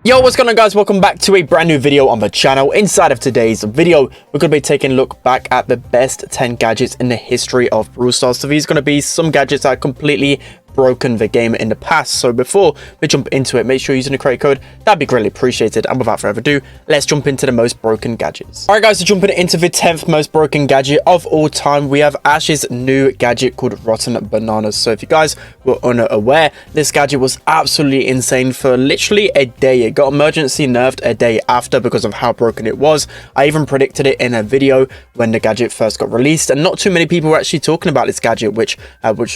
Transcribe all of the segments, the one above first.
Yo, what's going on, guys? Welcome back to a brand new video on the channel. Inside of today's video, we're going to be taking a look back at the best 10 gadgets in the history of Brawl Stars. So these are going to be some gadgets that are completely broken the game in the past. So before we jump into it, make sure you're using the creator code. That'd be greatly appreciated. And without further ado, let's jump into the most broken gadgets. All right, guys, so jumping into the 10th most broken gadget of all time, we have Ash's new gadget called Rotten Bananas. So if you guys were unaware, this gadget was absolutely insane for literally a day. It got emergency nerfed a day after because of how broken it was. I even predicted it in a video when the gadget first got released, and not too many people were actually talking about this gadget, which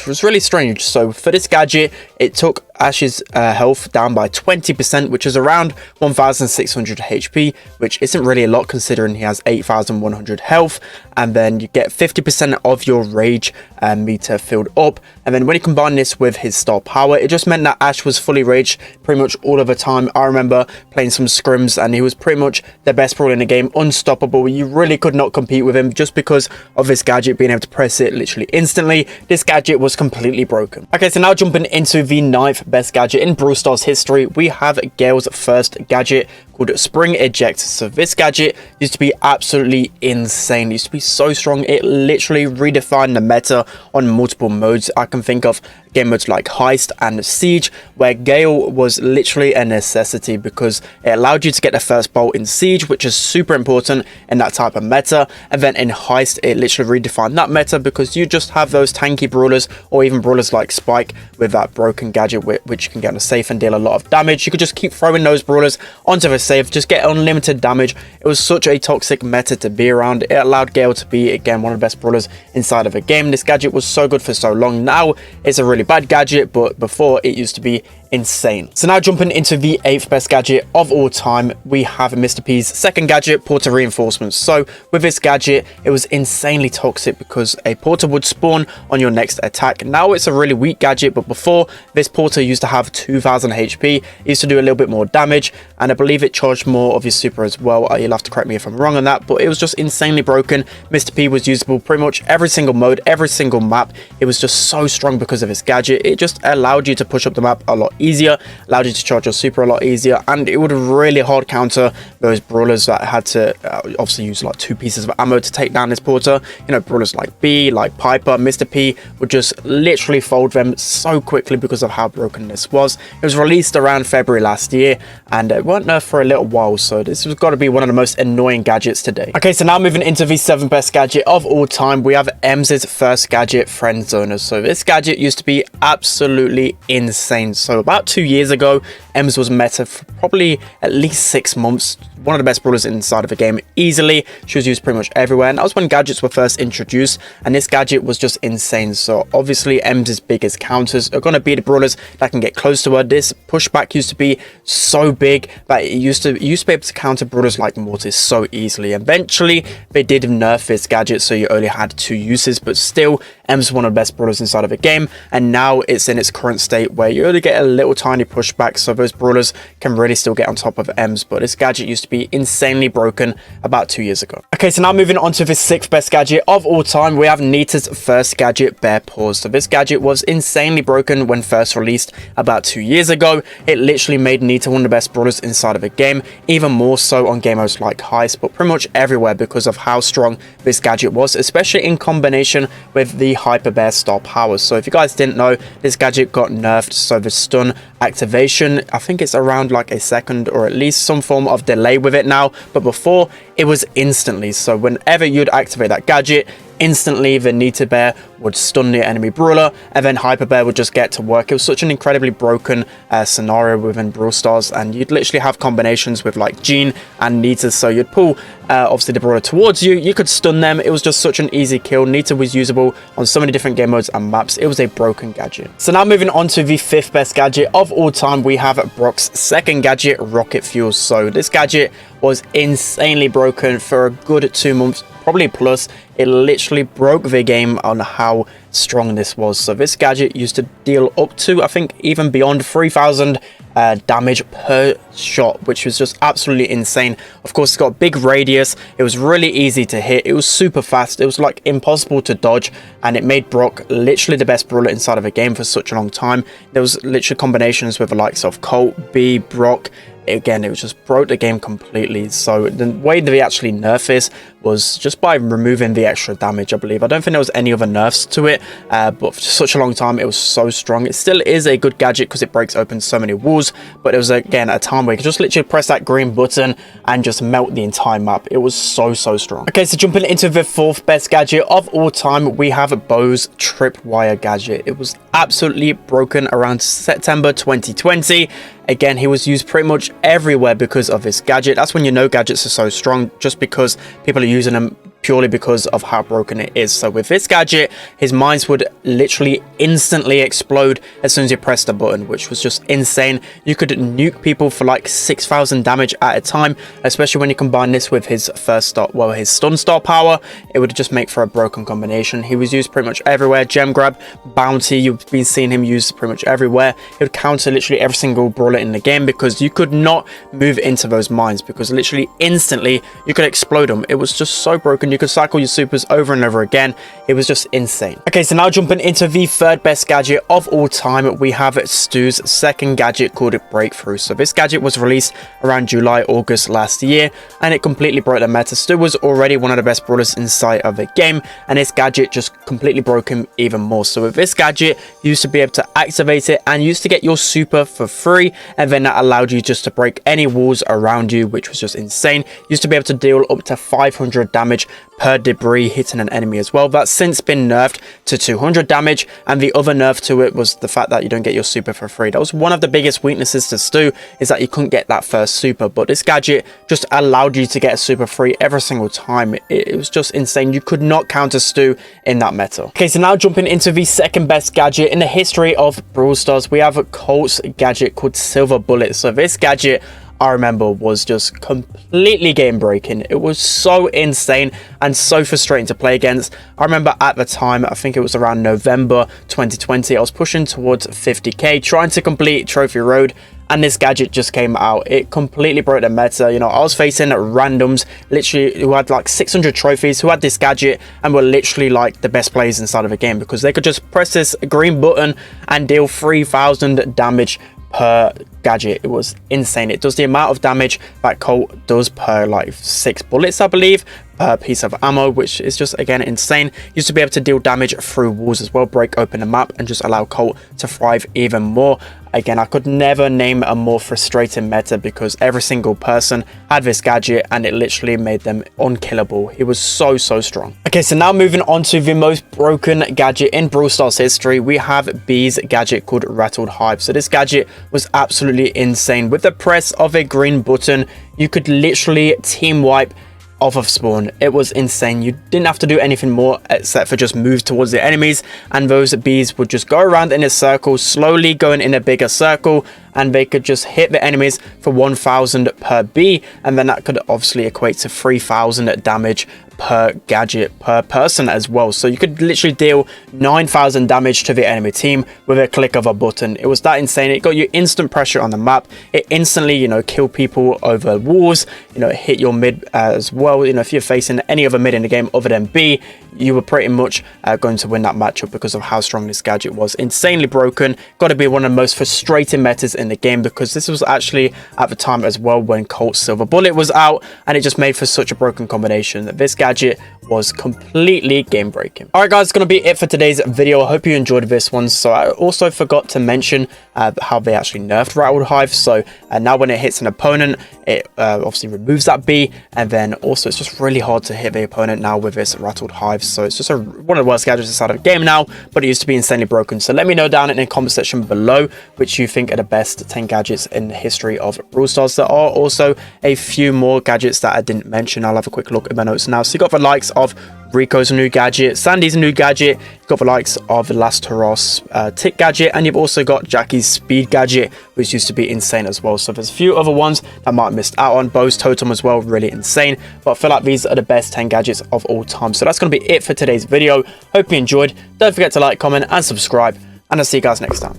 was really strange. So for this gadget, it took Ash's health down by 20%, which is around 1,600 HP, which isn't really a lot considering he has 8,100 health. And then you get 50% of your rage meter filled up. And then when you combine this with his star power, it just meant that Ash was fully raged pretty much all of the time. I remember playing some scrims and he was pretty much the best brawler in the game, unstoppable. You really could not compete with him just because of this gadget being able to press it literally instantly. This gadget was completely broken. Okay, so now jumping into the 9th best gadget in Brawl Stars history, we have Gale's first gadget called Spring Eject. So this gadget used to be absolutely insane. It used to be so strong. It literally redefined the meta on multiple modes. I can think of game modes like Heist and Siege, where Gale was literally a necessity because it allowed you to get the first bolt in Siege, which is super important in that type of meta. And then in Heist, it literally redefined that meta because you just have those tanky brawlers or even brawlers like Spike with that broken gadget, which you can get on a safe and deal a lot of damage. You could just keep throwing those brawlers onto the safe, just get unlimited damage. It was such a toxic meta to be around. It allowed Gale to be, again, one of the best brawlers inside of a game. This gadget was so good for so long. Now it's a really bad gadget, but before it used to be insane. So now jumping into the 8th best gadget of all time, we have Mr. P's second gadget, Porter Reinforcements. So with this gadget, it was insanely toxic because a Porter would spawn on your next attack. Now it's a really weak gadget, but before, this Porter used to have 2,000 HP. It used to do a little bit more damage, and I believe it charged more of your super as well. You'll have to correct me if I'm wrong on that, but it was just insanely broken. Mr. P was usable pretty much every single mode, every single map. It was just so strong because of this gadget. It just allowed you to push up the map a lot easier, allowed you to charge your super a lot easier, and it would really hard counter those brawlers that had to obviously use like 2 pieces of ammo to take down this Porter. You know, brawlers like B, like Piper, Mr. P would just literally fold them so quickly because of how broken this was. It was released around February last year, and it weren't nerfed for a little while, so this has got to be one of the most annoying gadgets today. Okay, so now moving into the 7th best gadget of all time, we have Emz's first gadget, Friend Zoners. So this gadget used to be absolutely insane. So about 2 years ago, Emz was meta for probably at least 6 months. One of the best brawlers inside of the game, easily. She was used pretty much everywhere, and that was when gadgets were first introduced, and this gadget was just insane. So obviously Emz's biggest counters are going to be the brawlers that can get close to her. This pushback used to be so big that it used to be able to counter brawlers like Mortis so easily. Eventually they did nerf this gadget, so you only had 2 uses, but still Emz is one of the best brawlers inside of a game, and now it's in its current state where you only get a little tiny pushback, so those brawlers can really still get on top of Emz. But this gadget used to be insanely broken about 2 years ago. Okay, so now moving on to the 6th best gadget of all time, we have Nita's first gadget, Bear Paws. So this gadget was insanely broken when first released about 2 years ago. It literally made Nita one of the best brawlers inside of a game, even more so on game modes like Heist, but pretty much everywhere because of how strong this gadget was, especially in combination with the Hyper Bear star powers. So if you guys didn't know, this gadget got nerfed, so the stun activation, I think it's around like a second or at least some form of delay with it now, but before it was instantly. So whenever you'd activate that gadget, instantly the Nita Bear would stun the enemy brawler, and then Hyper Bear would just get to work. It was such an incredibly broken scenario within Brawl Stars, and you'd literally have combinations with like Jean and Nita. So you'd pull obviously the brawler towards you, you could stun them. It was just such an easy kill. Nita was usable on so many different game modes and maps. It was a broken gadget. So now moving on to the 5th best gadget of all time, we have Brock's second gadget, Rocket Fuel. So this gadget was insanely broken for a good 2 months, probably plus. It literally broke the game on how strong this was. So this gadget used to deal up to, I think, even beyond 3,000 damage per shot, which was just absolutely insane. Of course, it's got a big radius. It was really easy to hit. It was super fast. It was like impossible to dodge, and it made Brock literally the best brawler inside of a game for such a long time. There was literally combinations with the likes of Colt, B, Brock. again, it was just broke the game completely. So the way that they actually nerfed this was just by removing the extra damage, I believe. I don't think there was any other nerfs to it, but for such a long time, it was so strong. It still is a good gadget because it breaks open so many walls, but it was, again, a time where you could just literally press that green button and just melt the entire map. It was so strong. Okay, so jumping into the 4th best gadget of all time, we have Paws Tripwire gadget. It was absolutely broken around September 2020. Again, he was used pretty much everywhere because of this gadget. That's when you know gadgets are so strong, just because people are using them purely because of how broken it is. So with this gadget, his mines would literally instantly explode as soon as you press the button, which was just insane. You could nuke people for like 6,000 damage at a time, especially when you combine this with his his stun star power. It would just make for a broken combination. He was used pretty much everywhere. Gem grab, bounty, you've been seeing him used pretty much everywhere. It would counter literally every single brawler in the game because you could not move into those mines, because literally instantly you could explode them. It was just so broken. You could cycle your supers over and over again. It was just insane. Okay, so now jumping into the 3rd best gadget of all time, we have Stu's 2nd gadget called Breakthrough. So this gadget was released around July, August last year, and it completely broke the meta. Stu was already one of the best brawlers inside of the game, and this gadget just completely broke him even more. So with this gadget, you used to be able to activate it and used to get your super for free, and then that allowed you just to break any walls around you, which was just insane. You used to be able to deal up to 500 damage per debris hitting an enemy as well. That's since been nerfed to 200 damage, and the other nerf to it was the fact that you don't get your super for free. That was one of the biggest weaknesses to Stu, is that you couldn't get that first super, but this gadget just allowed you to get a super free every single time. It was just insane. You could not counter Stu in that meta. Okay, so now jumping into the 2nd best gadget in the history of Brawl Stars, we have a Colt's gadget called Silver Bullet. So this gadget, I remember, was just completely game breaking. It was so insane and so frustrating to play against. I remember at the time, I think it was around November 2020, I was pushing towards 50k, trying to complete Trophy Road, and this gadget just came out. It completely broke the meta. You know, I was facing randoms literally who had like 600 trophies, who had this gadget and were literally like the best players inside of the game, because they could just press this green button and deal 3,000 damage per gadget. It was insane. It does the amount of damage that Colt does per like 6 bullets, I believe, per piece of ammo, which is just, again, insane. Used to be able to deal damage through walls as well, break open the map, and just allow Colt to thrive even more. Again, I could never name a more frustrating meta, because every single person had this gadget and it literally made them unkillable. It was so strong. Okay, so now moving on to the most broken gadget in Brawl Stars history, we have B's gadget called Rattled Hype. So this gadget was absolutely insane. With the press of a green button, you could literally team wipe off of spawn. It was insane. You didn't have to do anything more except for just move towards the enemies, and those bees would just go around in a circle, slowly going in a bigger circle, and they could just hit the enemies for 1,000 per bee, and then that could obviously equate to 3,000 damage per gadget per person as well. So you could literally deal 9,000 damage to the enemy team with a click of a button. It was that insane. It got you instant pressure on the map. It instantly, you know, killed people over walls. You know, it hit your mid as well. You know, if you're facing any other mid in the game other than B, you were pretty much going to win that matchup because of how strong this gadget was. Insanely broken. Got to be one of the most frustrating metas in the game, because this was actually at the time as well when Colt's Silver Bullet was out, and it just made for such a broken combination that this gadget was completely game breaking. All right, guys, it's going to be it for today's video. I hope you enjoyed this one. So I also forgot to mention how they actually nerfed Rattled Hype. So now when it hits an opponent, it obviously removes that B, and then also it's just really hard to hit the opponent now with this Rattled Hype. So it's just one of the worst gadgets inside of the game now, but it used to be insanely broken. So let me know down in the comment section below which you think are the best 10 gadgets in the history of Brawl Stars. There are also a few more gadgets that I didn't mention. I'll have a quick look at my notes now. So you got the likes of Rico's new gadget, Sandy's new gadget, you've got the likes of the Last Taros tick gadget, and you've also got Jackie's speed gadget, which used to be insane as well. So there's a few other ones that I might have missed out on. Bo's totem as well, really insane, but I feel like these are the best 10 gadgets of all time. So that's going to be it for today's video. Hope you enjoyed. Don't forget to like, comment and subscribe, and I'll see you guys next time.